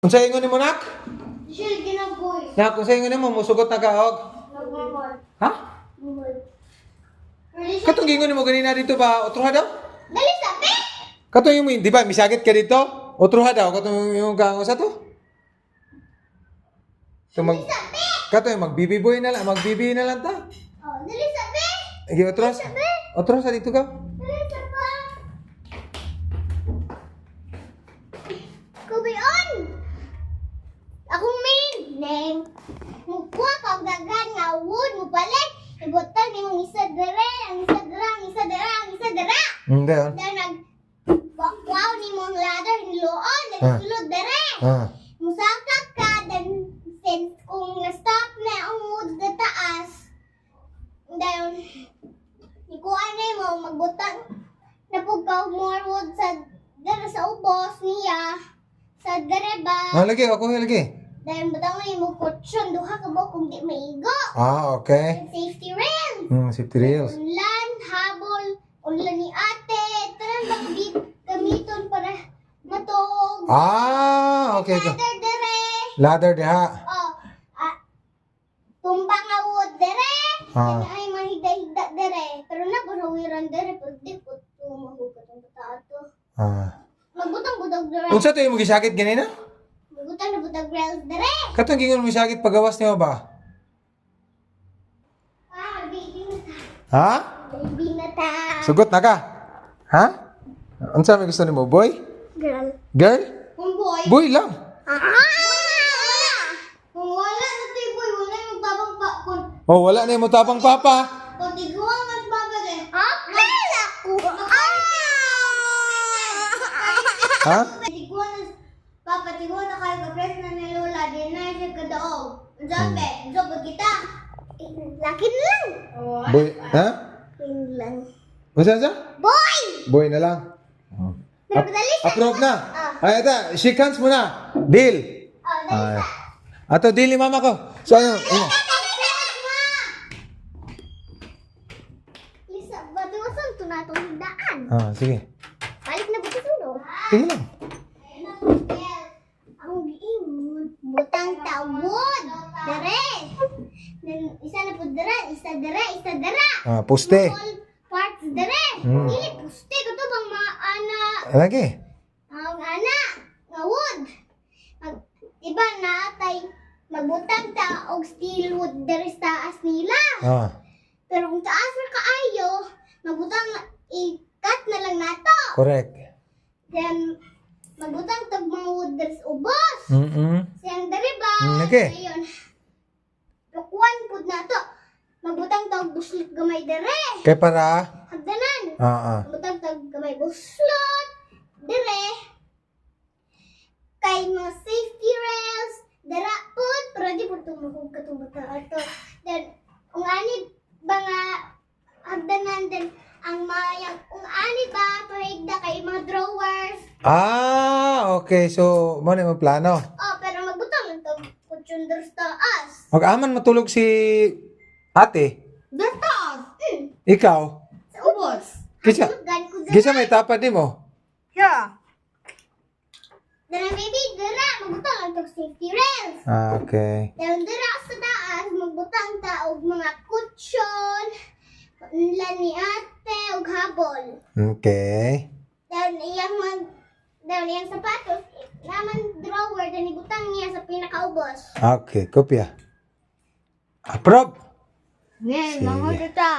Unsa ingon nimo nak? Shil ginaboy. Nak, unsa ingon nimo musugot na kaog? Nagmamahal. Ha? Katong gingon nimo ganina dito ba otruha daw? Dali sabi! Katong yung di ba misagit ka dito? Otruha daw katong yung kango sa to? So mag Sabi! katong yung magbibiboy na lang, magbibi na lang ta. Oh, dali sabi! Igi otros. Otros sa dito ka. Dali sabi! Kubion! Akong main name. Mukha kang dagan nga wood mo balik. Ibutan ni mong isa dere, ang isa dere, ang isa dere, ang isa dere. Hindi on. Then wow ni mong ladder niloon, nagsulod dere. Musakak ka, then since kung na-stop na ang wood na taas, then ikuan na mo, magbutang napugkaw more wood sa dere sa ubos niya, sa dere ba? Lagi ako lagi. Then butang mo yung kutsyon, duha ka ba kung di maigo. Okay. And safety rails. Safety rails. Unlan, habol, unlan ni ate, tanan bang gamiton para matog. Okay. Ladder dere. Ladder diha. Oh, tumbang nga wood dere. Yan ay mahigda-higda dere. Pero na burawiran dere, pag di po tumahugat ang bata ato. Magbutang-butang dere. Unsa to yung magisakit ganina? Magbutang na butang rails dere. Katong gingon mo sakit pagawas niyo ba? Baby na ta. Ha? Baby na ta. Sugot na ka. Ha? Unsa may gusto nimo, boy? Girl. Girl? Kung boy. Boy lang. Kung wala na tayo boy, wala yung tabang pa. Oh, wala na mo tapang papa. Kung tiguan mas baba din. Okay ako. Ha? Tiguan na, papa, tiguan na kayo kapres na ni Lola. Di na siya kadaog. Sabi, sabi kita. Lakin lang. Boy, ha? Lakin lang. Unsa? Boy! Boy na lang. Nagpadali sa. Approve na. Ay, ata, shake hands muna. Deal. Dali Ay. sa. Ato, deal ni mama ko. So, ano? Lisa, ba't iwasan ito na itong higdaan? Sige. Balik na ba ito tulog? Sige lang. Ang giingon, butang tawod. Dere. Then, isa na po dere, isa dere, isa dere. Poste. All parts dere. Dili, puste ko to bang maana. Lagi. Ang ana, nga wood. Iba na tay magbutang ta og steel wood dere sa taas nila. Pero kung taas na kaayo, magbutang i-cut na lang nato. Correct. Then, magbutang tag mga wood dere sa ubos. Siyang dere ba? Okay. Ayun. Lukuan pud nato. Magbutang tag buslit gamay dere. Kay para? Hagdanan. Magbutang tag gamay buslot. Dere. Kay mga safety rails. Dara pud. Pero di po tumukog katong bata ato. Then, kung ani ba nga hagdanan din ang mayang kung ani ba pahigda kay mga drawers. Okay. So, mo na yung plano. Oh, pero magbutang lang tag kutsyon dere sa taas. Mag-aman matulog si ate. Dere sa taas. Ikaw. Sa ubos. Kisa, Hagdan ko dere. kisa may tapad di mo. Yeah. Dara baby, dara magbutang ang tag safety rails. Okay. Then dara sa taas magbutang ta og mga kutsyon, unlan ni ate og habol. Okay. Then iyang sapatos naman drawer then ibutang niya sa pinakaubos. Okay, kopya. Approve. Ngayon, Sige. mga tata.